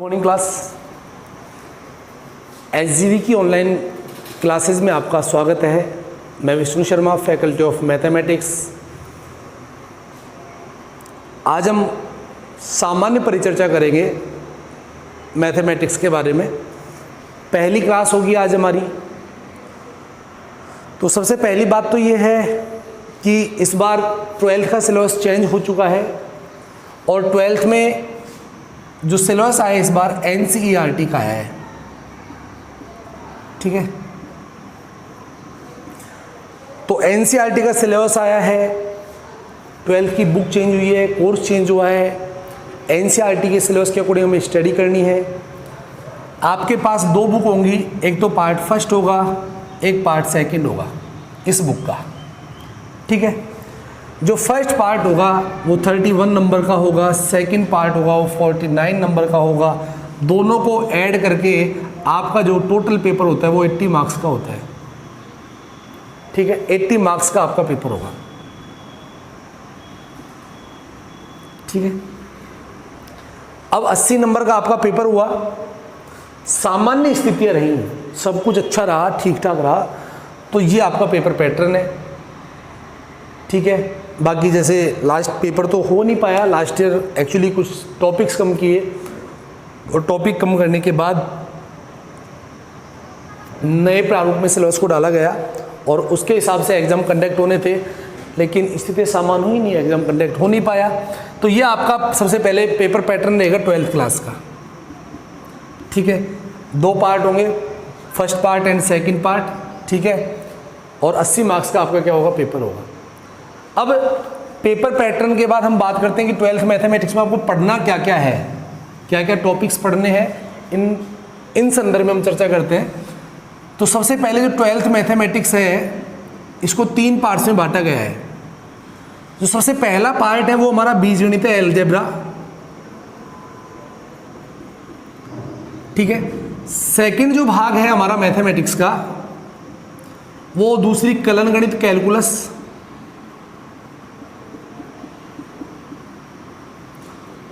Morning class एसजीवी की online classes में आपका स्वागत है। मैं Vishnu Sharma, faculty of mathematics. आज हम सामान्य परिचर्चा करेंगे मैथमेटिक्स के बारे में। पहली क्लास होगी आज हमारी। तो सबसे पहली बात तो ये है कि इस बार 12th का सिलेबस चेंज हो चुका है और 12th में जो सिलेबस आया इस बार एनसीईआरटी का आया है। ठीक है, तो एनसीईआरटी का सिलेबस आया है, 12th की बुक चेंज हुई है, कोर्स चेंज हुआ है। एनसीईआरटी के सिलेबस के अकॉर्डिंग हमें स्टडी करनी है। आपके पास दो बुक होंगी, एक तो पार्ट फर्स्ट होगा, एक पार्ट सेकंड होगा इस बुक का। ठीक है, जो फर्स्ट पार्ट होगा वो 31 नंबर का होगा, सेकंड पार्ट होगा वो 49 नंबर का होगा। दोनों को ऐड करके आपका जो टोटल पेपर होता है वो 80 मार्क्स का होता है। ठीक है, 80 मार्क्स का आपका पेपर होगा। ठीक है, अब 80 नंबर का आपका पेपर हुआ। सामान्य स्थितियां रही, सब कुछ अच्छा रहा, ठीक ठाक रहा, तो ये आपका पेपर पैटर्न है। ठीक है, बाकी जैसे लास्ट पेपर तो हो नहीं पाया, लास्ट ईयर एक्चुअली कुछ टॉपिक्स कम किए और टॉपिक कम करने के बाद नए प्रारूप में सिलेबस को डाला गया और उसके हिसाब से एग्ज़ाम कंडक्ट होने थे, लेकिन स्थिति सामान्य हुई नहीं, एग्ज़ाम कंडक्ट हो नहीं पाया। तो ये आपका सबसे पहले पेपर पैटर्न रहेगा 12th क्लास का। ठीक है, दो पार्ट होंगे, first part and second part. ठीक है, और 80 मार्क्स का आपका क्या होगा, पेपर होगा। अब पेपर पैटर्न के बाद हम बात करते हैं कि 12th मैथमेटिक्स में आपको पढ़ना क्या क्या है, क्या क्या टॉपिक्स पढ़ने हैं, इन संदर्भ में हम चर्चा करते हैं। तो सबसे पहले जो 12th मैथमेटिक्स है इसको 3 पार्ट्स में बांटा गया है। जो सबसे पहला पार्ट है वो हमारा बीजगणित अलजेब्रा। ठीक है, सेकंड जो भाग है हमारा मैथमेटिक्स का वो दूसरी कलन गणित कैलकुलस,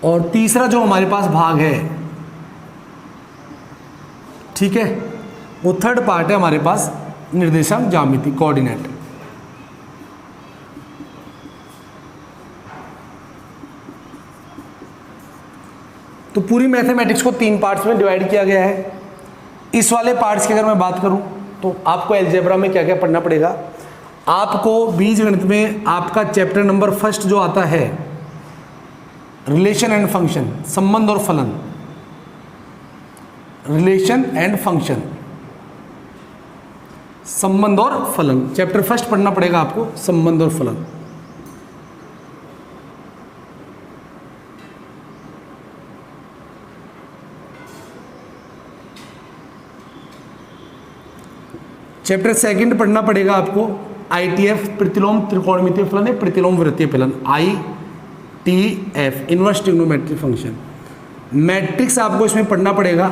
और तीसरा जो हमारे पास भाग है, ठीक है, वो थर्ड पार्ट है हमारे पास निर्देशांक ज्यामिति, कोऑर्डिनेट। तो पूरी मैथमेटिक्स को 3 पार्ट्स में डिवाइड किया गया है। इस वाले पार्ट्स की अगर मैं बात करूं तो आपको अलजेब्रा में क्या क्या पढ़ना पड़ेगा। आपको बीजगणित में आपका चैप्टर नंबर फर्स्ट जो आता है रिलेशन एंड फंक्शन, संबंध और फलन, रिलेशन एंड फंक्शन, संबंध और फलन, चैप्टर फर्स्ट पढ़ना पड़ेगा आपको, संबंध और फलन। चैप्टर सेकंड पढ़ना पड़ेगा आपको आईटीएफ, प्रतिलोम त्रिकोणमितीय फलन है, प्रतिलोम वृत्तीय फलन, ITF, inverse trigonometric function. Matrix आपको इसमें पढ़ना पड़ेगा,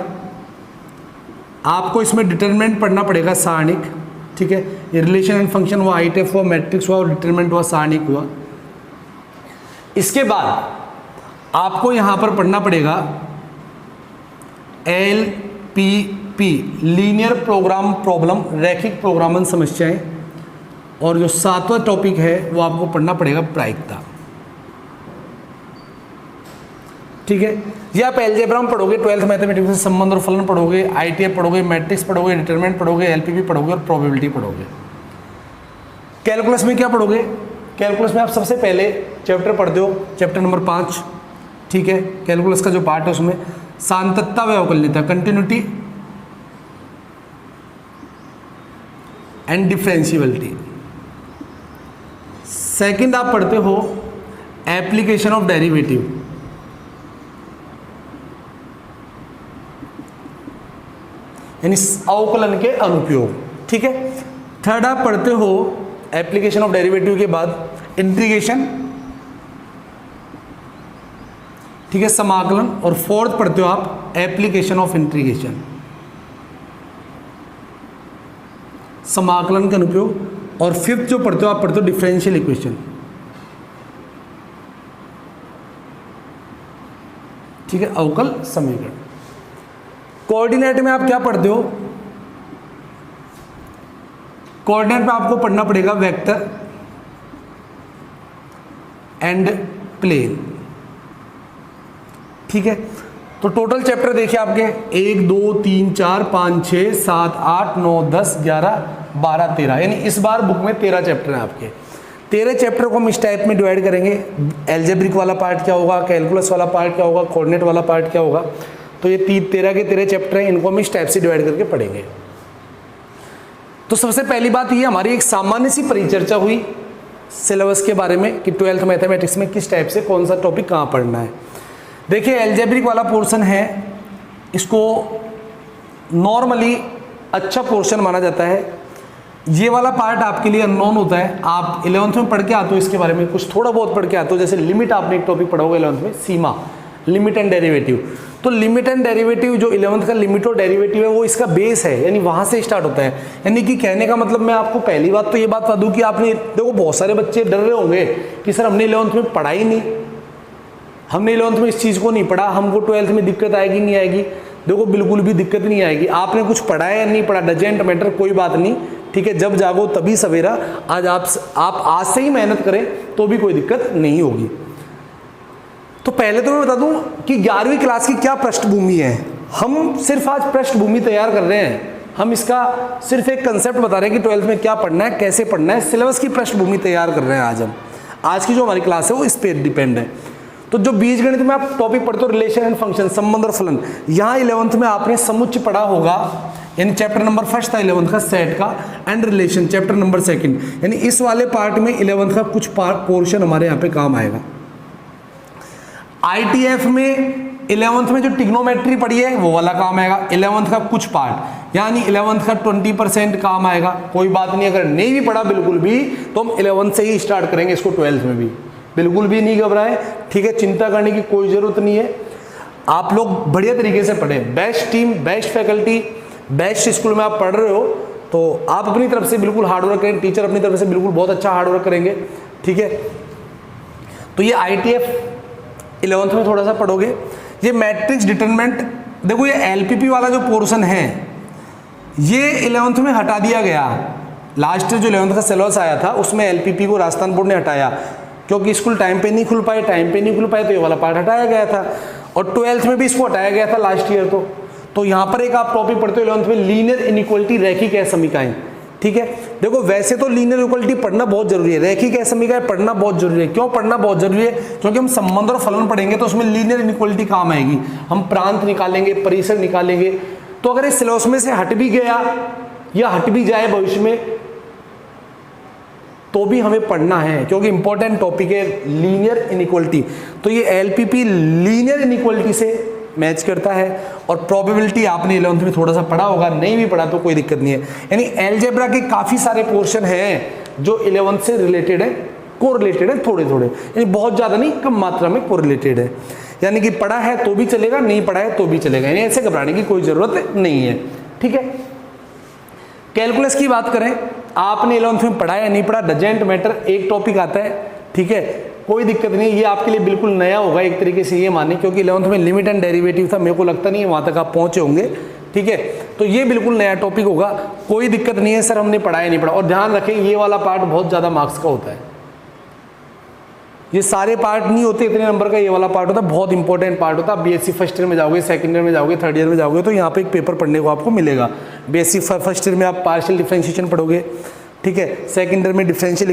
आपको इसमें डिटरमिनेंट पढ़ना पड़ेगा, सारणिक। ठीक है, ये रिलेशन एंड फंक्शन हुआ, ITF हुआ, मैट्रिक्स हुआ और डिटरमिनेंट हुआ, सारणिक हुआ। इसके बाद आपको यहां पर पढ़ना पड़ेगा LPP, लीनियर प्रोग्राम प्रॉब्लम, रैखिक प्रोग्रामन समस्याएं। और जो 7वां टॉपिक है वो आपको पढ़ना पड़ेगा प्रायिकता। ठीक है, ये आप अलजेब्रा में पढ़ोगे, 12th मैथमेटिक्स में संबंध और फलन पढ़ोगे, ITF पढ़ोगे, मैट्रिक्स पढ़ोगे, डिटरमिनेंट पढ़ोगे, LPP पढ़ोगे और प्रोबेबिलिटी पढ़ोगे। कैलकुलस में क्या पढ़ोगे, कैलकुलस में आप सबसे पहले चैप्टर पढ़ते हो, चैप्टर नंबर 5। ठीक है, कैलकुलस का जो पार्ट है उसमें सांतत्ता व अवकलनीयता, कंटिन्यूटी एंड डिफरेंशियबिलिटी। सेकंड आप पढ़ते हो एप्लीकेशन ऑफ डेरिवेटिव, यानी अवकलन के अनुप्रयोग। ठीक है, थर्ड आप पढ़ते हो एप्लीकेशन ऑफ डेरिवेटिव के बाद इंटीग्रेशन, ठीक है, समाकलन, और फोर्थ पढ़ते हो आप एप्लीकेशन ऑफ इंटीग्रेशन, समाकलन के अनुप्रयोग, और फिफ्थ जो पढ़ते हो आप पढ़ते हो डिफरेंशियल इक्वेशन। ठीक है, अवकल समीकरण। कोऑर्डिनेट में आप क्या पढ़ते हो? कोऑर्डिनेट में आपको पढ़ना पड़ेगा वेक्टर एंड प्लेन, ठीक है। तो टोटल चैप्टर देखिए आपके 1 2 3 4 5 6 7 8 9 10 11 12 13, यानी इस बार बुक में 13 चैप्टर हैं आपके। 13 चैप्टर को हम इस टाइप में डिवाइड करेंगे। एल्जेब्रिक वाला पार्ट क्या होगा, कैलकुलस वाला पार्ट क्या होगा, कोऑर्डिनेट वाला पार्ट क्या होगा। तो ये 13 के 13 चैप्टर हैं, इनको हम इस टाइप से डिवाइड करके पढ़ेंगे। तो सबसे पहली बात ये हमारी एक सामान्य सी परिचर्चा हुई सिलेबस के बारे में कि 12th मैथमेटिक्स में किस टाइप से कौन सा टॉपिक कहाँ पढ़ना है। देखिए एल्जेब्रिक वाला पोर्शन है, इसको नॉर्मली अच्छा पोर्शन माना जाता है। ये वाला पार्ट आपके लिए अननोन होता है। आप 11th में पढ़ के आते हो, इसके बारे में कुछ थोड़ा बहुत पढ़ के आते हो। जैसे लिमिट आपने एक टॉपिक पढ़ा होगा 11th में, सीमा, लिमिट एंड डेरिवेटिव। तो लिमिट एंड डेरिवेटिव जो 11th का लिमिट और डेरिवेटिव है वो इसका बेस है, यानी वहाँ से स्टार्ट होता है। यानी कि कहने का मतलब मैं आपको पहली बात तो ये बात बता दूँ कि आपने देखो बहुत सारे बच्चे डर रहे होंगे कि सर हमने 11th में पढ़ा ही नहीं, हमने 11th में इस चीज़ को नहीं पढ़ा, हमको 12th में दिक्कत आएगी नहीं आएगी। देखो बिल्कुल भी दिक्कत नहीं आएगी। आपने कुछ पढ़ा है या नहीं पढ़ा डजेंट मैटर, कोई बात नहीं, ठीक है। जब जागो तभी सवेरा। आज आप आज से ही मेहनत करें तो भी कोई दिक्कत नहीं होगी। तो पहले तो मैं बता दूं कि 11वीं क्लास की क्या पृष्ठभूमि है। हम सिर्फ आज पृष्ठभूमि तैयार कर रहे हैं, हम इसका सिर्फ एक कंसेप्ट बता रहे हैं कि 12th में क्या पढ़ना है, कैसे पढ़ना है। सिलेबस की पृष्ठभूमि तैयार कर रहे हैं आज हम। आज की जो हमारी क्लास है वो इस पर डिपेंड है। तो जो बीजगणित में आप टॉपिक पढ़ते हो रिलेशन एंड फंक्शन, संबंध और फलन, यहाँ 11th में आपने समुच्चय पढ़ा होगा, यानी चैप्टर नंबर 1 था 11th का सेट का, एंड रिलेशन चैप्टर नंबर 2, यानी इस वाले पार्ट में 11th का कुछ पोर्शन हमारे यहाँ पे काम आएगा। ITF में 11th में जो ट्रिग्नोमेट्री पढ़ी है वो वाला काम आएगा, 11th का कुछ पार्ट, यानी 11th का 20% काम आएगा। कोई बात नहीं, अगर नहीं भी पढ़ा बिल्कुल भी तो हम 11th से ही स्टार्ट करेंगे इसको 12th में भी, बिल्कुल भी नहीं घबराएं, ठीक है। चिंता करने की कोई ज़रूरत नहीं है। आप लोग बढ़िया तरीके से पढ़ें, best team, best faculty, best school में आप पढ़ रहे हो तो आप अपनी तरफ से बिल्कुल हार्डवर्क करें, टीचर अपनी तरफ से बिल्कुल बहुत अच्छा हार्डवर्क करेंगे, ठीक है। तो ये ITF 11th में थोड़ा सा पढ़ोगे। ये मैट्रिक्स डिटरमिनेंट, देखो ये LPP वाला जो पोर्शन है ये 11th में हटा दिया गया। लास्ट जो 11th का सिलेबस आया था उसमें LPP को राजस्थान बोर्ड ने हटाया क्योंकि स्कूल टाइम पे नहीं खुल पाए, तो ये वाला पार्ट हटाया गया था। और 12th में भी इसको हटाया गया था लास्ट ईयर। तो यहाँ पर एक आप टॉपिक पढ़ते हो 11th में, लीनियर इनइक्वालिटी, रैखिक असमीकाएं, ठीक है। देखो वैसे तो लीनियर इक्वालिटी पढ़ना बहुत जरूरी है, रैखिक असमीकाएं पढ़ना बहुत जरूरी है। क्यों पढ़ना बहुत जरूरी है? क्योंकि हम संबंध और फलन पढ़ेंगे तो उसमें लीनियर इनइक्वालिटी काम आएगी। हम प्रांत निकालेंगे, परिसर निकालेंगे। तो अगर इस सिलेबस में से हट भी गया या हट भी जाए भविष्य में तो भी हमें पढ़ना है, क्योंकि इंपॉर्टेंट टॉपिक है लीनियर इनइक्वालिटी। तो ये LPP लीनियर इनइक्वालिटी से मैच करता है। और प्रोबेबिलिटी आपने 11th में थोड़ा सा पढ़ा होगा, नहीं भी पढ़ा तो कोई दिक्कत नहीं है। यानी एलजेब्रा के काफ़ी सारे पोर्शन हैं जो 11th से रिलेटेड है, कोरिलेटेड है, थोड़े थोड़े, यानी बहुत ज़्यादा नहीं, कम मात्रा में कोरिलेटेड है। यानी कि पढ़ा है तो भी चलेगा, नहीं पढ़ा है तो भी चलेगा, यानी ऐसे घबराने की कोई ज़रूरत नहीं है, ठीक है। कैलकुलस की बात करें, आपने 11th में पढ़ा या नहीं पढ़ा डजेंट मैटर, एक टॉपिक आता है, ठीक है, कोई दिक्कत नहीं। ये आपके लिए बिल्कुल नया होगा एक तरीके से, ये माने, क्योंकि 11th में लिमिट एंड डेरिवेटिव था, मेरे को लगता नहीं है वहाँ तक आप पहुँचे होंगे, ठीक है। तो ये बिल्कुल नया टॉपिक होगा, कोई दिक्कत नहीं है सर हमने पढ़ा या नहीं पढ़ा। और ध्यान रखें ये वाला पार्ट बहुत ज़्यादा मार्क्स का होता है, ये सारे पार्ट नहीं होते इतने नंबर का, ये वाला पार्ट होता है, बहुत इंपॉर्टेंट पार्ट होता है। BSc फर्स्ट ईयर में जाओगे, सेकंड ईयर में जाओगे, थर्ड ईयर में जाओगे तो यहाँ पे एक पेपर पढ़ने को आपको मिलेगा। BSc फर्स्ट ईयर में आप पार्शियल डिफरेंशिएशन पढ़ोगे, ठीक है। सेकंड ईयर में डिफरेंशियल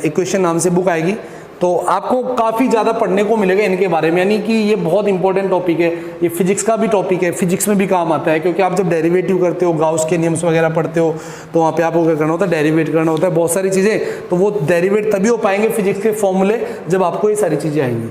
इक्वेशन नाम से बुक आएगी, तो आपको काफ़ी ज़्यादा पढ़ने को मिलेगा इनके बारे में, यानी कि ये बहुत इंपॉर्टेंट टॉपिक है। ये फिजिक्स का भी टॉपिक है, फिजिक्स में भी काम आता है, क्योंकि आप जब डेरिवेटिव करते हो, गाउस के नियम्स वगैरह पढ़ते हो, तो वहाँ पे आपको क्या करना होता है, डेरिवेट करना होता है, बहुत सारी चीज़ें। तो वो डेरिवेट तभी हो पाएंगे फिजिक्स के फॉर्मूले जब आपको ये सारी चीज़ें आएंगी।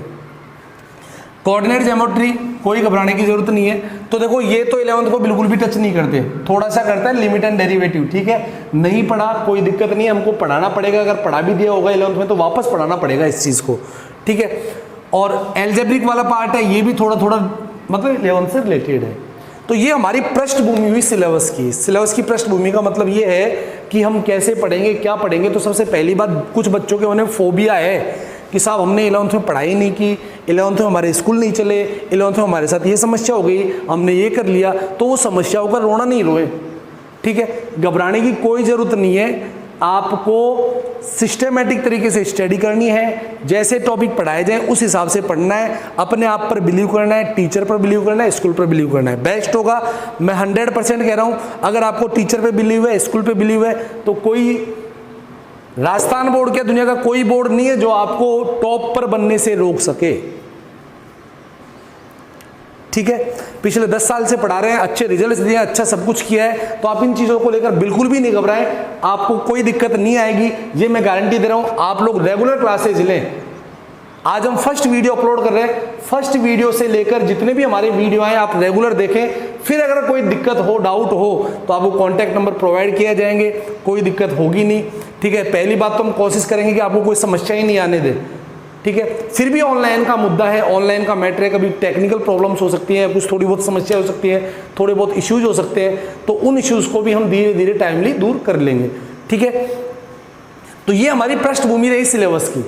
कोऑर्डिनेट ज्योमेट्री, कोई घबराने की जरूरत नहीं है। तो देखो ये तो 11th को बिल्कुल भी टच नहीं करते, थोड़ा सा करता है लिमिट एंड डेरिवेटिव, ठीक है। नहीं पढ़ा कोई दिक्कत नहीं है, हमको पढ़ाना पड़ेगा, अगर पढ़ा भी दिया होगा 11th में तो वापस पढ़ाना पड़ेगा इस चीज़ को, ठीक है। और एल्जेब्रिक वाला पार्ट है, ये भी थोड़ा थोड़ा मतलब 11th से रिलेटेड है। तो ये हमारी पृष्ठभूमि हुई सिलेबस की। सिलेबस की पृष्ठभूमि का मतलब ये है कि हम कैसे पढ़ेंगे, क्या पढ़ेंगे। तो सबसे पहली बात, कुछ बच्चों के उन्हें फोबिया है कि साहब हमने 11th में पढ़ाई नहीं की, 11th में हमारे स्कूल नहीं चले, 11th में हमारे साथ ये समस्या हो गई, हमने ये कर लिया, तो वो समस्याओं का रोना नहीं रोए, ठीक है। घबराने की कोई ज़रूरत नहीं है, आपको सिस्टमेटिक तरीके से स्टडी करनी है, जैसे टॉपिक पढ़ाए जाए उस हिसाब से पढ़ना है, अपने आप पर बिलीव करना है, टीचर पर बिलीव करना है, स्कूल पर बिलीव करना है, बेस्ट होगा। मैं 100% कह रहा हूँ, अगर आपको टीचर पे बिलीव है, स्कूल पे बिलीव है, तो कोई राजस्थान बोर्ड क्या दुनिया का कोई बोर्ड नहीं है जो आपको टॉप पर बनने से रोक सके, ठीक है। पिछले 10 साल से पढ़ा रहे हैं, अच्छे रिजल्ट्स दिए, अच्छा सब कुछ किया है, तो आप इन चीज़ों को लेकर बिल्कुल भी नहीं घबराएं, आपको कोई दिक्कत नहीं आएगी, ये मैं गारंटी दे रहा हूं। आप लोग रेगुलर क्लासेज लें। आज हम फर्स्ट वीडियो अपलोड कर रहे हैं, फर्स्ट वीडियो से लेकर जितने भी हमारे वीडियो आए आप रेगुलर देखें, फिर अगर कोई दिक्कत हो, डाउट हो, तो आपको कॉन्टैक्ट नंबर प्रोवाइड किया जाएंगे, कोई दिक्कत होगी नहीं, ठीक है। पहली बात तो हम कोशिश करेंगे कि आपको कोई समस्या ही नहीं आने दे, ठीक है। फिर भी ऑनलाइन का मुद्दा है, ऑनलाइन का मैटर है, कभी टेक्निकल प्रॉब्लम्स हो सकती हैं, कुछ थोड़ी बहुत समस्या हो सकती है, थोड़े बहुत इश्यूज हो सकते हैं, तो उन इश्यूज को भी हम धीरे धीरे टाइमली दूर कर लेंगे, ठीक है। तो ये हमारी पृष्ठभूमि रही सिलेबस की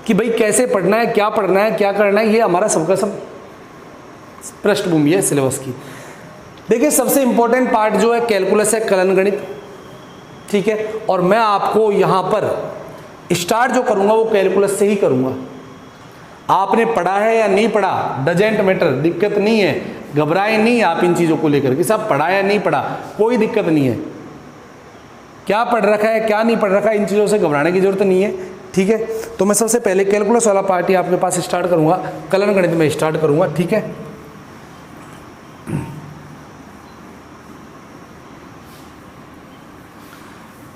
कि भाई कैसे पढ़ना है, क्या पढ़ना है, क्या करना है, ये हमारा सबका सब पृष्ठभूमि है सिलेबस की। देखिए सबसे इंपॉर्टेंट पार्ट जो है कैलकुलस है, कलन गणित, ठीक है। और मैं आपको यहाँ पर स्टार्ट जो करूँगा वो कैलकुलस से ही करूँगा। आपने पढ़ा है या नहीं पढ़ा, डजेंट मैटर, दिक्कत नहीं है, घबराए नहीं आप इन चीज़ों को लेकर कि साहब पढ़ा या नहीं पढ़ा, कोई दिक्कत नहीं है। क्या पढ़ रखा है, क्या नहीं पढ़ रखा है, इन चीज़ों से घबराने की जरूरत नहीं है, ठीक है। तो मैं सबसे पहले कैलकुलस वाला पार्ट ही आपके पास स्टार्ट करूँगा, कलन गणित में स्टार्ट करूँगा, ठीक है।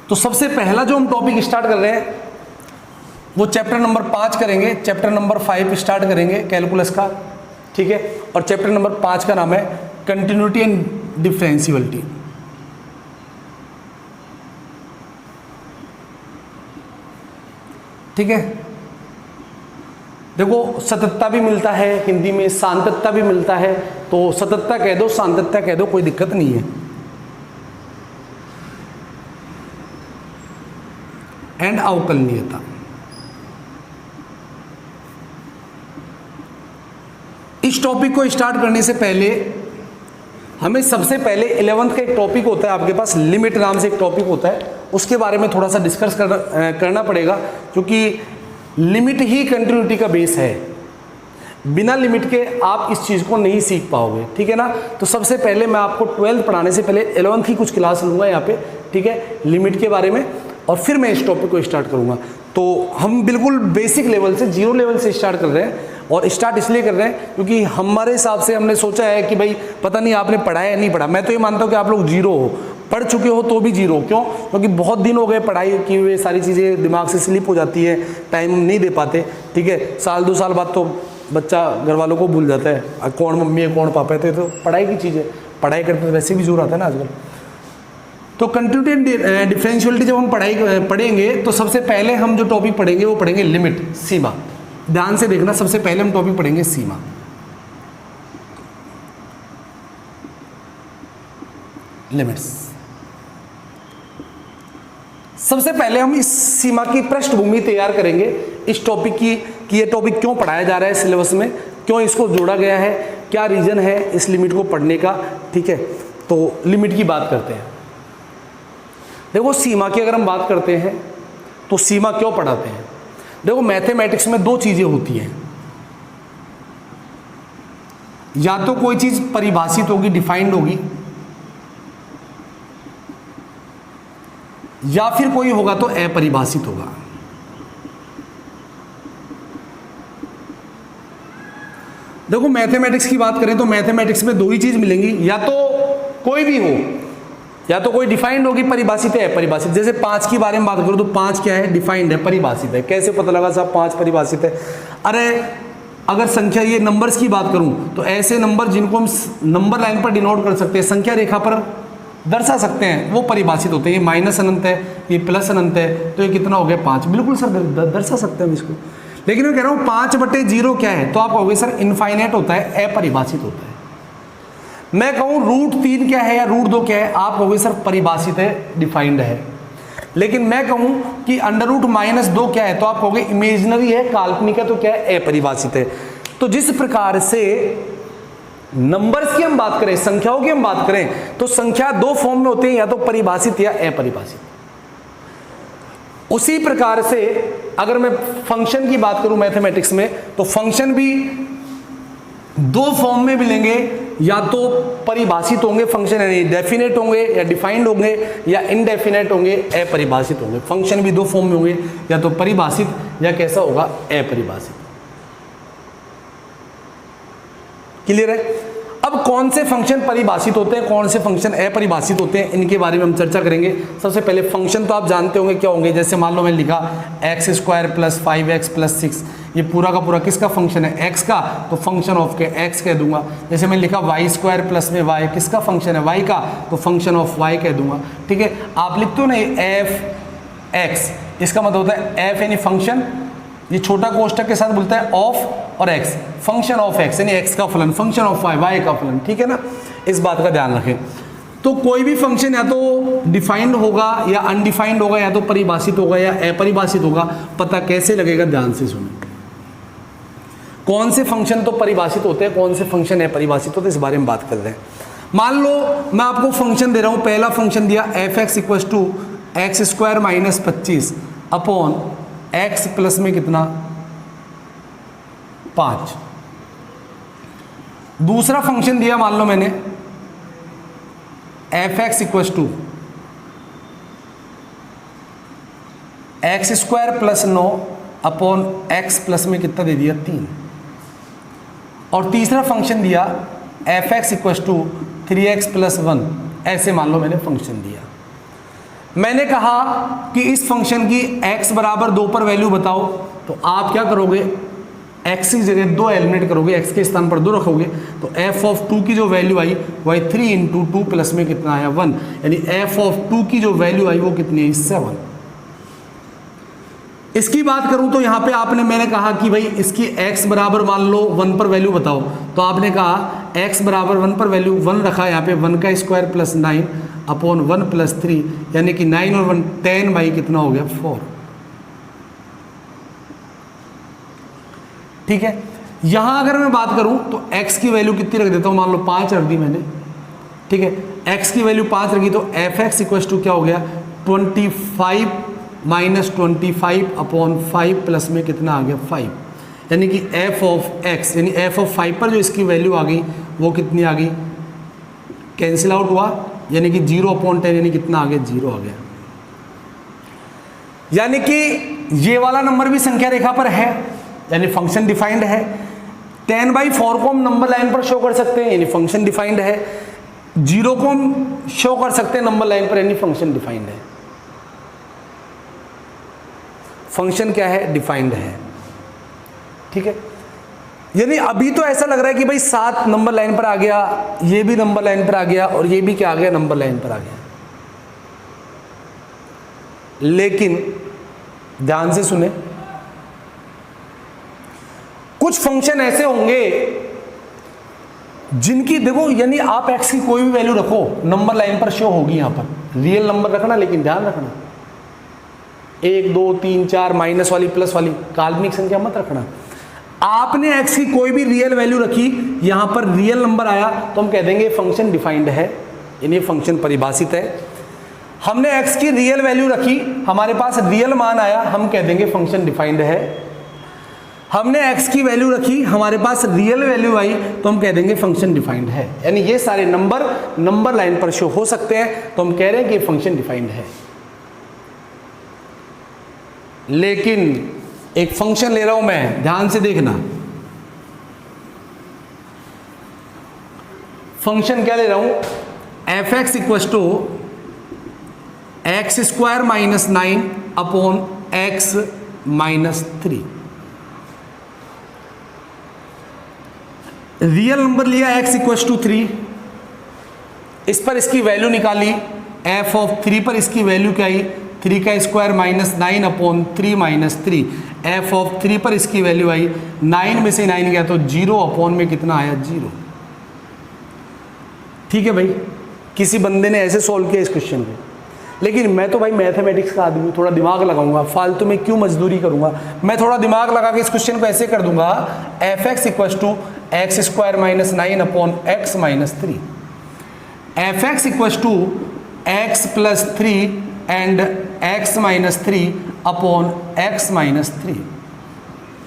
तो सबसे पहला जो हम टॉपिक स्टार्ट कर रहे हैं वो चैप्टर नंबर 5 करेंगे, चैप्टर नंबर 5 स्टार्ट करेंगे कैलकुलस का, ठीक है। और चैप्टर नंबर 5 का नाम है कंटिन्यूटी एंड डिफरेंशियबिलिटी, ठीक है। देखो सततता भी मिलता है हिंदी में, सांततता भी मिलता है, तो सततता कह दो, सांततता कह दो, कोई दिक्कत नहीं है। एंड अवकलनीयता, इस टॉपिक को स्टार्ट करने से पहले हमें सबसे पहले 11th का एक टॉपिक होता है आपके पास, लिमिट नाम से एक टॉपिक होता है, उसके बारे में थोड़ा सा डिस्कस करना पड़ेगा, क्योंकि लिमिट ही कंटिन्यूटी का बेस है। बिना लिमिट के आप इस चीज़ को नहीं सीख पाओगे, ठीक है ना। तो सबसे पहले मैं आपको 12th पढ़ाने से पहले 11th की कुछ क्लास लूँगा यहाँ पे, ठीक है, लिमिट के बारे में, और फिर मैं इस टॉपिक को स्टार्ट करूँगा। तो हम बिल्कुल बेसिक लेवल से, 0 लेवल से स्टार्ट कर रहे हैं, और स्टार्ट इसलिए कर रहे हैं क्योंकि हमारे हिसाब से हमने सोचा है कि भाई पता नहीं आपने पढ़ा है या नहीं पढ़ा। मैं तो ये मानता हूँ कि आप लोग 0 हो, पढ़ चुके हो तो भी 0, क्यों? क्योंकि बहुत दिन हो गए पढ़ाई की हुए, सारी चीज़ें दिमाग से स्लिप हो जाती है, टाइम नहीं दे पाते, ठीक है। साल 2 साल बाद तो बच्चा घर वालों को भूल जाता है, कौन मम्मी है कौन पापा है, तो पढ़ाई की चीज़ है, पढ़ाई करते तो वैसे भी जोर आता है ना आजकल। तो कंटिन्यूटी एंड डिफरेंशियबिलिटी जब हम पढ़ेंगे तो सबसे पहले हम जो टॉपिक पढ़ेंगे वो पढ़ेंगे लिमिट, सीमा। ध्यान से देखना, सबसे पहले हम टॉपिक पढ़ेंगे सीमा। लिमिट्स। सबसे पहले हम इस सीमा की पृष्ठभूमि तैयार करेंगे इस टॉपिक की, कि ये टॉपिक क्यों पढ़ाया जा रहा है सिलेबस में, क्यों इसको जोड़ा गया है, क्या रीजन है इस लिमिट को पढ़ने का, ठीक है। तो लिमिट की बात करते हैं। देखो सीमा की अगर हम बात करते हैं तो सीमा क्यों पढ़ाते हैं? देखो मैथमेटिक्स में 2 चीजें होती हैं, या तो कोई चीज परिभाषित होगी, डिफाइंड होगी, या फिर कोई होगा तो अपरिभाषित होगा। देखो मैथमेटिक्स की बात करें तो मैथमेटिक्स में 2 ही चीज मिलेंगी, या तो कोई भी हो, या तो कोई डिफाइंड होगी, परिभाषित है, अपरिभाषित। जैसे 5 के बारे में बात करूं तो 5 क्या है? डिफाइंड है, परिभाषित है। कैसे पता लगा साहब 5 परिभाषित है? अरे अगर संख्या, ये नंबर्स की बात करूं तो ऐसे नंबर जिनको हम नंबर लाइन पर डिनोट कर सकते हैं, संख्या रेखा पर दर्शा सकते हैं, वो परिभाषित होते हैं। ये माइनस अनंत है, ये प्लस अनंत है, तो ये कितना हो गया? 5। बिल्कुल सर दर्शा सकते हैं हम इसको, लेकिन मैं कह रहा हूँ 5/0 क्या है? तो आप कहोगे सर इनफाइनाइट होता है, अपरिभाषित होता है। मैं कहूँ √3 क्या है या √2 क्या है? आप कहोगे सर परिभाषित है, डिफाइंड है। लेकिन मैं कहूँ कि √-2 क्या है, तो आप कहोगे इमेजिनरी है, काल्पनिक है, तो क्या है, अपरिभाषित है। तो जिस प्रकार से नंबर्स की हम बात करें, संख्याओं की हम बात करें, तो संख्या दो फॉर्म में होती है, या तो परिभाषित या अपरिभाषित। उसी प्रकार से अगर मैं फंक्शन की बात करूं मैथमेटिक्स में, तो फंक्शन भी दो फॉर्म में मिलेंगे, या तो परिभाषित होंगे फंक्शन, यानी डेफिनेट होंगे या डिफाइंड होंगे, या इनडेफिनेट होंगे, अपरिभाषित होंगे। फंक्शन भी दो फॉर्म में होंगे, या तो परिभाषित या कैसा होगा, अपरिभाषित। क्लियर है? अब कौन से फंक्शन परिभाषित होते हैं, कौन से फंक्शन अपरिभाषित होते हैं, इनके बारे में हम चर्चा करेंगे। सबसे पहले फंक्शन तो आप जानते होंगे क्या होंगे, जैसे मान लो मैंने लिखा x² + 5x + 6, ये पूरा का पूरा किसका फंक्शन है, x का, तो फंक्शन ऑफ के x कह दूंगा। जैसे मैंने लिखा y² + में y, किसका फंक्शन है, y का, तो फंक्शन ऑफ y कह दूंगा। ठीक है, आप लिखते हो ना f(x), इसका मतलब होता है f यानी फंक्शन, ये छोटा कोष्टक के साथ बोलता है ऑफ और x, फंक्शन ऑफ x यानी x का फलन, फंक्शन ऑफ y, y का फलन। ठीक है ना, इस बात का ध्यान रखें। तो कोई भी फंक्शन या तो डिफाइंड होगा या अनडिफाइंड होगा, या तो परिभाषित होगा या अपरिभाषित होगा। पता कैसे लगेगा, ध्यान से सुनो। कौन से फंक्शन तो परिभाषित होते हैं, कौन से फंक्शन अपरिभाषित होते हैं, इस बारे में बात कर रहे हैं। मान लो मैं आपको फंक्शन दे रहा हूं, पहला फंक्शन दिया f(x) = x² - 25 upon x plus में कितना, 5। दूसरा फंक्शन दिया मान लो मैंने f(x) = x² + 9 upon x plus में कितना दे दिया, 3। और तीसरा फंक्शन दिया f(x) = 3x + 1, ऐसे मान लो मैंने फंक्शन दिया। मैंने कहा कि इस फंक्शन की x = 2 पर वैल्यू बताओ, तो आप क्या करोगे, x की जगह 2 एलिमिनेट करोगे, x के स्थान पर 2 रखोगे, तो f(2) की जो वैल्यू आई वही 3 × 2 प्लस में कितना आया, 1, यानी f(2) की जो वैल्यू आई वो कितनी है, 7। इसकी बात करूं तो यहां पे मैंने कहा कि भाई इसकी x बराबर मान लो 1 पर वैल्यू बताओ, तो आपने कहा x बराबर 1 पर वैल्यू 1 रखा है, यहाँ पे 1 का स्क्वायर + 9 अपॉन 1 + 3, यानी कि 9 और 1 10 बाई कितना हो गया, 4। ठीक है, यहां अगर मैं बात करूं तो x की वैल्यू कितनी रख देता हूं, मान लो 5 रख दी मैंने। ठीक है, x की वैल्यू 5 रखी, तो f(x) = क्या हो गया, 25 - 25 अपॉन 5 प्लस में कितना आ गया, 5, यानी कि f(x) यानी f(5) पर जो इसकी वैल्यू आ गई वो कितनी आ गई, कैंसिल आउट हुआ, यानी कि 0/10, यानी कितना आ गया, 0 आ गया। यानी कि ये वाला नंबर भी संख्या रेखा पर है, यानी फंक्शन डिफाइंड है। 10/4 को हम नंबर लाइन पर शो कर सकते हैं, यानी फंक्शन डिफाइंड है। 0 को हम शो कर सकते हैं नंबर लाइन पर, यानी फंक्शन डिफाइंड है। फंक्शन क्या है, डिफाइंड है। ठीक है, यानी अभी तो ऐसा लग रहा है कि भाई 7 नंबर लाइन पर आ गया, ये भी नंबर लाइन पर आ गया, और ये भी क्या आ गया, नंबर लाइन पर आ गया। लेकिन ध्यान से सुने, कुछ फंक्शन ऐसे होंगे जिनकी देखो, यानी आप x की कोई भी वैल्यू रखो, नंबर लाइन पर शो होगी। यहां पर रियल नंबर रखना, लेकिन ध्यान रखना 1 2 3 4 माइनस वाली प्लस वाली काल्पनिक संख्या मत रखना। आपने x की कोई भी रियल वैल्यू रखी, यहां पर रियल नंबर आया, तो हम कह देंगे फंक्शन डिफाइंड है, यानी फंक्शन परिभाषित है। हमने x की रियल वैल्यू रखी, हमारे पास रियल मान आया, हम कह देंगे फंक्शन डिफाइंड है। हमने x की वैल्यू रखी, हमारे पास रियल वैल्यू आई, तो हम कह देंगे फंक्शन डिफाइंड है। यानी ये सारे नंबर लाइन पर शो हो सकते हैं, तो हम कह रहे हैं कि फंक्शन डिफाइंड है। लेकिन एक फंक्शन ले रहा हूं मैं, ध्यान से देखना, फंक्शन क्या ले रहा हूं, f(x) = x² - 9 upon x - 3। Real number लिया x = 3, इस पर इसकी वैल्यू निकाली, f(3) पर इसकी वैल्यू क्या आई, 3 का स्क्वायर -9 अपॉन 3 - 3, f(3) पर इसकी वैल्यू आई, 9 में से 9 गया तो 0 अपॉन में कितना आया, 0। ठीक है भाई, किसी बंदे ने ऐसे सॉल्व किया इस क्वेश्चन को, लेकिन मैं तो भाई मैथमेटिक्स का आदमी हूँ, थोड़ा दिमाग लगाऊंगा, फालतू में क्यों मजदूरी करूंगा। मैं थोड़ा दिमाग लगा के इस क्वेश्चन को ऐसे कर दूंगा, F X equal to X square minus 9 upon X minus 3, F X equal to X plus 3 and X minus 3 upon X minus 3।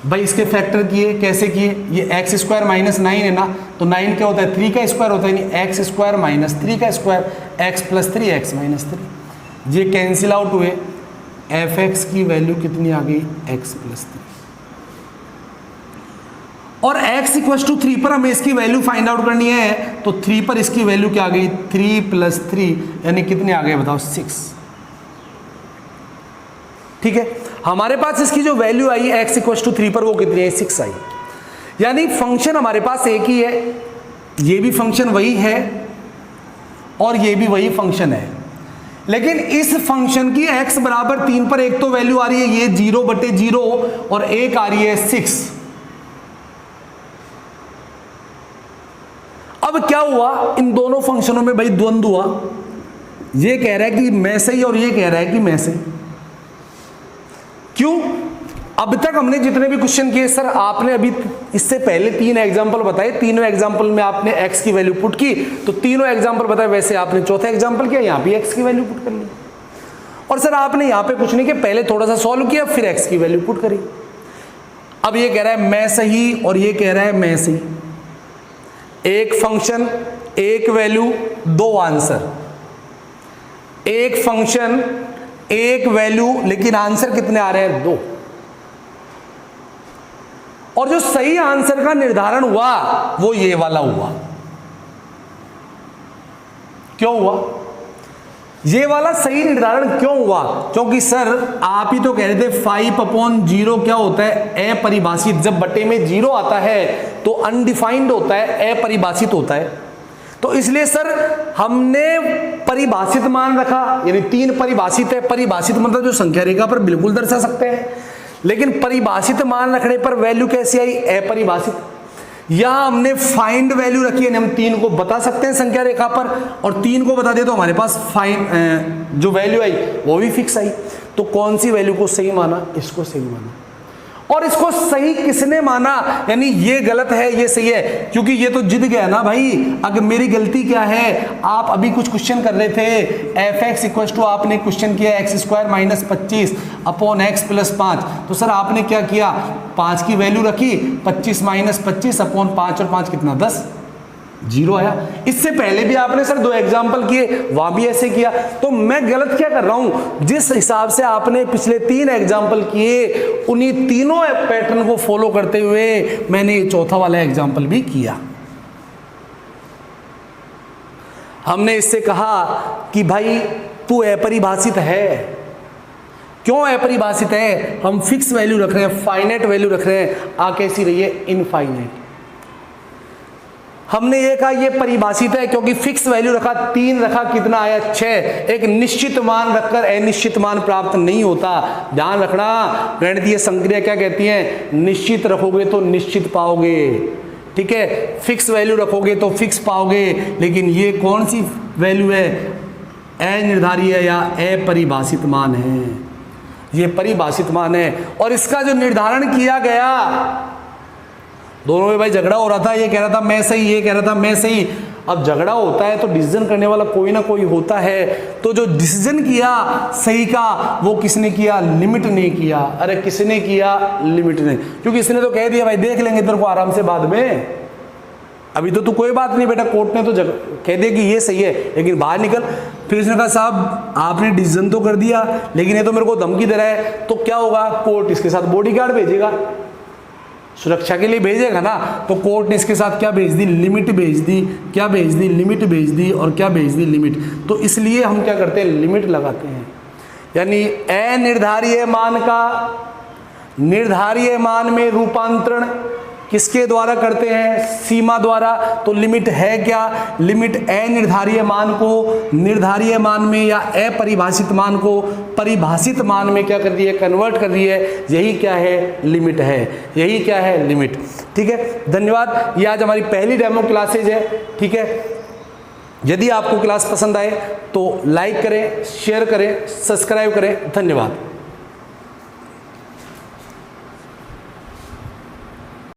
भाई इसके फैक्टर किए, कैसे किए, ये एक्स स्क्वायर माइनस 9 है ना, तो 9 क्या होता है, 3 का स्क्वायर होता है, यानी एक्स स्क्वायर माइनस 3 का square, x plus 3 x minus 3, ये कैंसिल आउट हुए, एफ एक्स की वैल्यू कितनी आ गई, एक्स प्लस 3, और x इक्वल टू 3 पर हमें इसकी वैल्यू फाइंड आउट करनी है, तो 3 पर इसकी वैल्यू क्या आ गई, 3 प्लस 3 यानी कितने आ गए बताओ, 6। ठीक है, हमारे पास इसकी जो वैल्यू आई x इक्वल टू 3 पर वो कितनी है, 6 आई। यानी फंक्शन हमारे पास एक ही है, ये भी फंक्शन वही है और ये भी वही फंक्शन है, लेकिन इस फंक्शन की x बराबर 3 पर एक तो वैल्यू आ रही है ये 0/0 और एक आ रही है 6। अब क्या हुआ, इन दोनों फंक्शनों में भाई द्वंद्व हुआ, ये कह रहा है कि मैं सही और ये कह रहा है कि मैं सही। क्यों, अब तक हमने जितने भी क्वेश्चन किए सर, आपने अभी इससे पहले 3 एग्जांपल बताए, तीनों एग्जांपल में आपने x की वैल्यू पुट की, तो तीनों एग्जांपल बताए, वैसे आपने चौथा एग्जांपल किया, यहां भी x की वैल्यू पुट कर ली। और सर आपने यहां पे कुछ नहीं किया, पहले थोड़ा सा सॉल्व किया फिर x की वैल्यू पुट करी। अब ये कह रहा है मैं सही और ये कह रहा है मैं सही, एक फंक्शन एक वैल्यू 2 आंसर, एक फंक्शन एक वैल्यू लेकिन आंसर कितने आ रहे हैं, 2। और जो सही आंसर का निर्धारण हुआ वो ये वाला हुआ। क्यों हुआ, ये वाला सही निर्धारण क्यों हुआ, क्योंकि सर आप ही तो कह रहे थे 5/0 क्या होता है, अपरिभाषित। जब बटे में 0 आता है तो अनडिफाइंड होता है, अपरिभाषित होता है। तो इसलिए सर हमने परिभाषित मान रखा, यानी 3 परिभाषित है, परिभाषित मतलब जो संख्या रेखा पर बिल्कुल दर्शा सकते हैं, लेकिन परिभाषित मान रखने पर वैल्यू कैसी आई, अपरिभाषित। यहां हमने फाइंड वैल्यू रखी है, हम 3 को बता सकते हैं संख्या रेखा पर, और 3 को बता दे तो हमारे पास फाइंड जो वैल्यू आई वो भी फिक्स आई। तो कौन सी वैल्यू को सही माना, इसको सही माना। और इसको सही किसने माना, यानी ये गलत है ये सही है, क्योंकि ये तो जिद गया ना भाई। अगर मेरी गलती क्या है, आप अभी कुछ क्वेश्चन कर रहे थे, एफ एक्स इक्वल टू आपने क्वेश्चन किया x square minus 25 upon x plus 5, तो सर आपने क्या किया, 5 की वैल्यू रखी, 25 माइनस 25 अपॉन 5 और 5 कितना 10, 0 आया। इससे पहले भी आपने सर 2 एग्जाम्पल किए, वहां भी ऐसे किया। तो मैं गलत क्या कर रहा हूं, जिस हिसाब से आपने पिछले 3 एग्जाम्पल किए उन्हीं तीनों पैटर्न को फॉलो करते हुए मैंने ये चौथा वाला एग्जाम्पल भी किया। हमने इससे कहा कि भाई तू अपरिभाषित है। क्यों अपरिभाषित है, हम फिक्स वैल्यू रख रहे हैं, फाइनाइट वैल्यू रख रहे हैं, आ कैसी रही है, इनफाइनाइट। हमने ये कहा ये परिभाषित है क्योंकि फिक्स वैल्यू रखा, 3 रखा, कितना आया 6। एक निश्चित मान रखकर अनिश्चित मान प्राप्त नहीं होता, ध्यान रखना। गणितीय संक्रिया क्या कहती है, निश्चित रखोगे तो निश्चित पाओगे, ठीक है, फिक्स वैल्यू रखोगे तो फिक्स पाओगे। लेकिन ये कौन सी वैल्यू है, अनिर्धारित या अपरिभाषित मान है, ये परिभाषित मान है। और इसका जो निर्धारण किया गया, दोनों में भाई झगड़ा हो रहा था, ये कह रहा था मैं सही, ये कह रहा था मैं सही। अब झगड़ा होता है तो डिसीजन करने वाला कोई ना कोई होता है, तो जो डिसीजन किया सही का वो किसने किया, लिमिट ने किया। अरे किसने किया, लिमिट ने, क्योंकि इसने तो कह दिया भाई देख लेंगे तेरे को आराम से बाद में, अभी तो तू कोई बात नहीं बेटा, कोर्ट ने तो कह दिया कि ये सही है, लेकिन बाहर निकल। फिर उसने कहा साहब आपने डिसीजन तो कर दिया लेकिन ये तो मेरे को धमकी दे रहा है, तो क्या होगा, कोर्ट इसके साथ बॉडीगार्ड भेजेगा, सुरक्षा के लिए भेजेगा ना। तो कोर्ट ने इसके साथ क्या भेज दी, लिमिट भेज दी, क्या भेज दी, लिमिट भेज दी, और क्या भेज दी, लिमिट। तो इसलिए हम क्या करते हैं, लिमिट लगाते हैं। यानी अनिर्धारित मान का निर्धारित मान में रूपांतरण किसके द्वारा करते हैं, सीमा द्वारा। तो लिमिट है क्या, लिमिट अनिर्धारित मान को निर्धारित मान में या अपरिभाषित मान को परिभाषित मान में क्या कर रही है, कन्वर्ट कर रही है। यही क्या है, लिमिट है, यही क्या है, लिमिट। ठीक है, धन्यवाद। ये आज हमारी पहली डेमो क्लासेज है, ठीक है। यदि आपको क्लास पसंद आए तो लाइक करें, शेयर करें, सब्सक्राइब करें। धन्यवाद।